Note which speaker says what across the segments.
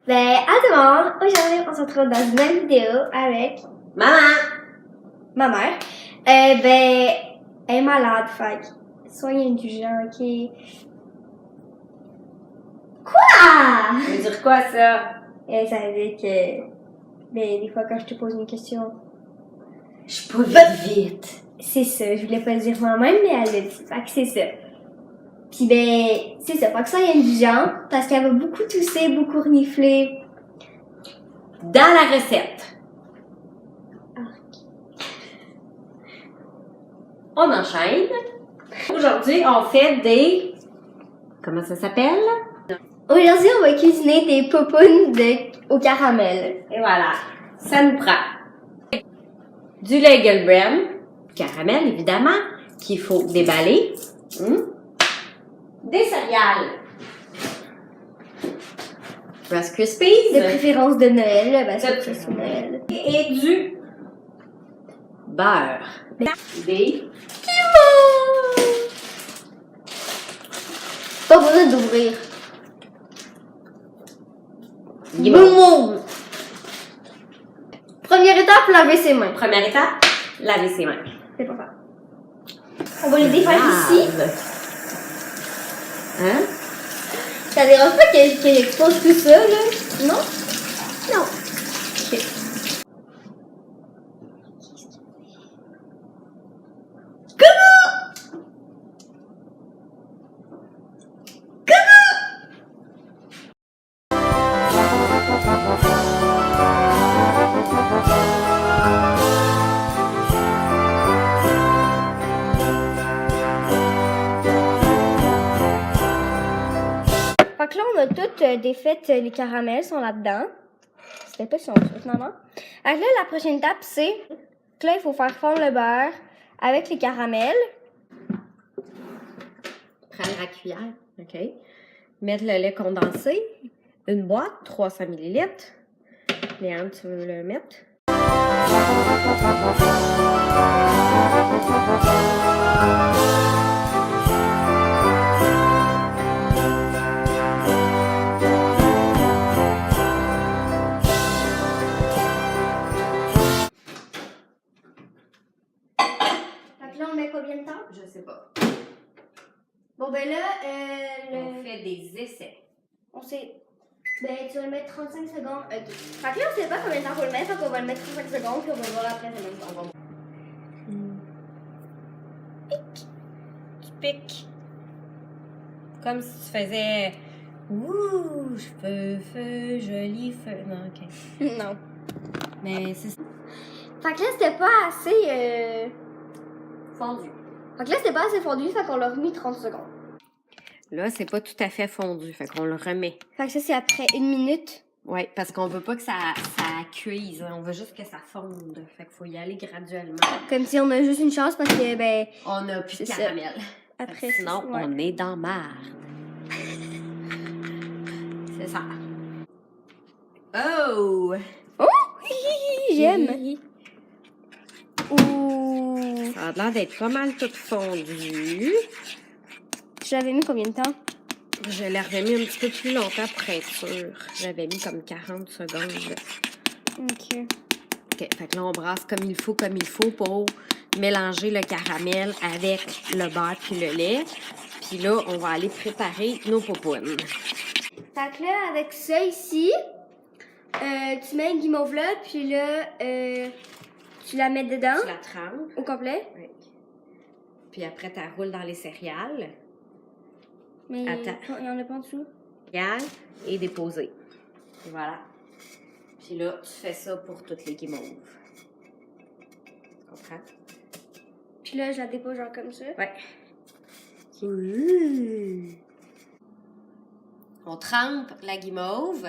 Speaker 1: À tout le monde, aujourd'hui on se retrouve dans une nouvelle vidéo avec
Speaker 2: Maman!
Speaker 1: ma mère. Elle est malade, fait que soyez indulgents, ok? Quoi?
Speaker 2: Ça veut dire quoi ça?
Speaker 1: Ça veut dire que des fois quand je te pose une question,
Speaker 2: Je suis pas vite.
Speaker 1: c'est ça, je voulais pas le dire moi-même, mais elle l'a dit, fait que c'est ça. Puis c'est ça, fait que soyez indulgents, parce qu'elle va beaucoup tousser, beaucoup renifler.
Speaker 2: Dans la recette. On enchaîne. Aujourd'hui, on fait des... Comment ça s'appelle?
Speaker 1: Aujourd'hui, on va cuisiner des popounes au caramel.
Speaker 2: Et voilà. Ça nous prend du Legelbrem, caramel évidemment, qu'il faut déballer. Des céréales. Rice Krispies.
Speaker 1: De préférence de Noël, là, parce
Speaker 2: De
Speaker 1: que c'est Noël.
Speaker 2: Et du beurre. Des
Speaker 1: Pas besoin d'ouvrir.
Speaker 2: guimauves.
Speaker 1: Première étape, laver ses mains.
Speaker 2: Première étape, laver ses mains.
Speaker 1: C'est pas grave. On va les défaire ici.
Speaker 2: Hein?
Speaker 1: Ça dérange pas qu'elle expose tout ça, là? Non? Non. Ok. Fait que là, on a toutes défait les caramels, sont là-dedans. C'était pas si on fait, finalement. Fait que là, la prochaine étape, c'est que là, il faut faire fondre le beurre avec les caramels.
Speaker 2: Prendre la cuillère, OK. Mettre le lait condensé. Une boîte, 300 ml. Léane, tu veux le mettre?
Speaker 1: Fait que là, on met combien de temps?
Speaker 2: Je sais pas.
Speaker 1: Bon, ben là,
Speaker 2: On fait des essais.
Speaker 1: on sait. Tu vas le mettre 35 secondes. Ok. Fait que là, on sait pas combien de temps faut le mettre, donc on va le mettre 35 secondes, puis on va voir après combien de temps.
Speaker 2: Pic. Tu piques. Comme si tu faisais... Ouh, feu, joli feu. Non, OK.
Speaker 1: Non.
Speaker 2: Mais c'est
Speaker 1: Fait que là, c'était pas assez.
Speaker 2: fondu.
Speaker 1: Fait que là, c'était pas assez fondu, fait qu'on l'a remis 30 secondes.
Speaker 2: Là, c'est pas tout à fait fondu, fait qu'on le remet.
Speaker 1: Fait que ça, c'est après 1 minute.
Speaker 2: Oui, parce qu'on veut pas que ça cuise. On veut juste que ça fonde. Fait qu'il faut y aller graduellement.
Speaker 1: Comme si on a juste une chance parce que,
Speaker 2: On a plus de
Speaker 1: C'est ça.
Speaker 2: caramel.
Speaker 1: après.
Speaker 2: Sinon,
Speaker 1: ouais.
Speaker 2: on est dans marde. C'est ça. Oh!
Speaker 1: Oh! J'aime! Ouh!
Speaker 2: Ça a l'air d'être pas mal tout fondu.
Speaker 1: J'avais mis combien de temps?
Speaker 2: Je l'ai remis un petit peu plus longtemps pour être sûre. J'avais mis comme 40 secondes.
Speaker 1: Ok.
Speaker 2: OK, fait que là, on brasse comme il faut pour mélanger le caramel avec le beurre puis le lait. Puis là, on va aller préparer nos popounes.
Speaker 1: Fait que là, avec ça ici, tu mets une guimauve là, puis là, tu la mets dedans,
Speaker 2: Tu la trempes.
Speaker 1: au complet.
Speaker 2: Oui. Puis après, tu la roules dans les céréales.
Speaker 1: Mais
Speaker 2: Attends.
Speaker 1: il y en a pas en dessous.
Speaker 2: Et déposer. Et voilà. Puis là, tu fais ça pour toutes les guimauves. Tu comprends?
Speaker 1: Puis là, je la dépose genre comme ça.
Speaker 2: Ouais. On trempe la guimauve.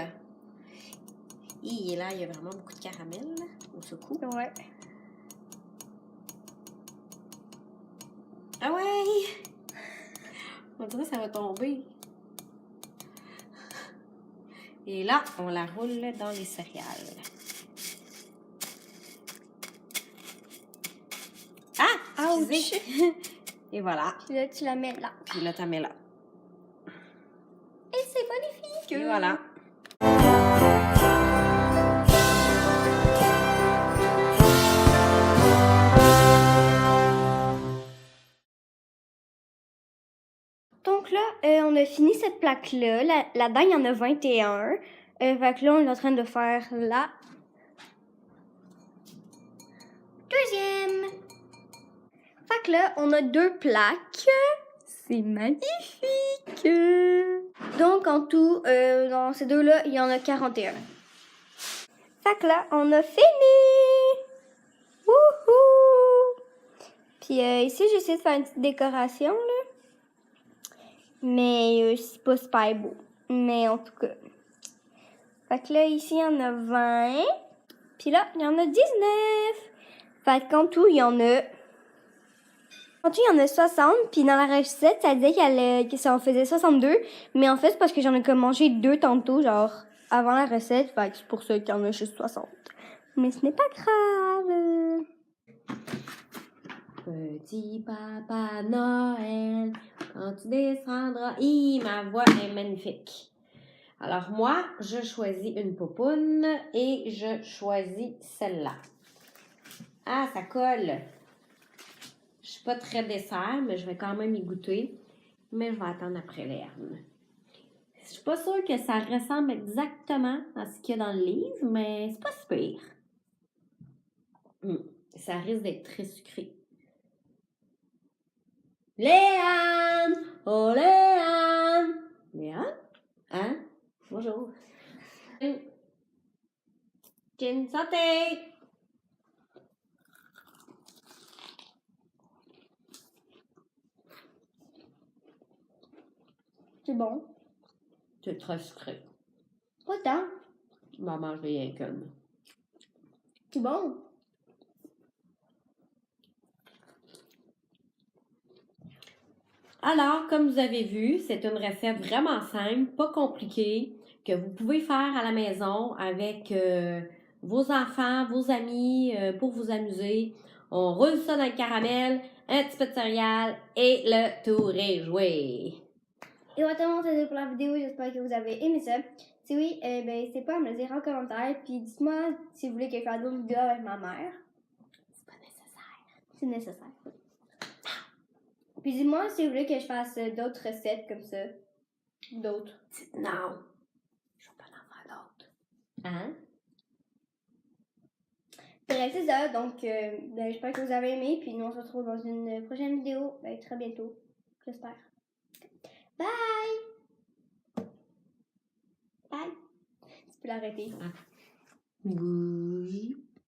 Speaker 2: Et là, il y a vraiment beaucoup de caramel là, au secours.
Speaker 1: Ouais.
Speaker 2: Ah ouais! On dirait que ça va tomber. Et là, on la roule dans les céréales. Ah! Excusez. Et voilà.
Speaker 1: Puis là, tu la mets là.
Speaker 2: Puis là, tu la mets là.
Speaker 1: Et c'est magnifique!
Speaker 2: Et voilà.
Speaker 1: on a fini cette plaque-là. Là-dedans, il y en a 21. Fait que là, on est en train de faire la deuxième. Fait que là, on a 2 plaques. C'est magnifique! Donc, en tout, dans ces deux-là, il y en a 41. Fait que là, on a fini! Wouhou! Puis ici, j'essaie de faire une petite décoration, là. Mais c'est pas super beau. Mais en tout cas. Fait que là, ici, il y en a 20. Puis là, il y en a 19. Fait qu'en tout, il y en a... En tout, il y en a 60. Puis dans la recette, ça disait que ça en faisait 62. Mais en fait, c'est parce que j'en ai comme mangé 2 tantôt, genre, avant la recette. Fait que c'est pour ça qu'il y en a juste 60. Mais ce n'est pas grave.
Speaker 2: Petit papa Noël, quand tu descendras, ma voix est magnifique. Alors moi, je choisis une popoune et je choisis celle-là. Ah, ça colle. Je suis pas très dessert, mais je vais quand même y goûter. Mais je vais attendre après l'herbe. Je suis pas sûre que ça ressemble exactement à ce qu'il y a dans le livre, mais c'est pas super. Ça risque d'être très sucré. Léane! Oh, Léane! Léane? Hein? Bonjour. Chin, santé!
Speaker 1: C'est bon.
Speaker 2: C'est très sucré.
Speaker 1: Pas tant.
Speaker 2: Je m'en mange rien qu'une.
Speaker 1: C'est bon.
Speaker 2: Alors, comme vous avez vu, c'est une recette vraiment simple, pas compliquée, que vous pouvez faire à la maison avec vos enfants, vos amis, pour vous amuser. On roule ça dans le caramel, un petit peu de céréales et le tour est joué.
Speaker 1: Et voilà, c'est tout pour la vidéo. J'espère que vous avez aimé ça. Si oui, n'hésitez pas à me le dire en commentaire. Puis dites-moi si vous voulez que je fasse d'autres vidéos avec ma mère.
Speaker 2: C'est pas nécessaire.
Speaker 1: C'est nécessaire. Puis dis-moi si vous voulez que je fasse d'autres recettes comme ça. D'autres.
Speaker 2: Non. Je vais pas en faire d'autres. Hein?
Speaker 1: Bref, c'est ça. Donc, j'espère que vous avez aimé. Puis nous, on se retrouve dans une prochaine vidéo. Très bientôt. J'espère. Bye! Bye! Tu peux l'arrêter.
Speaker 2: Ah.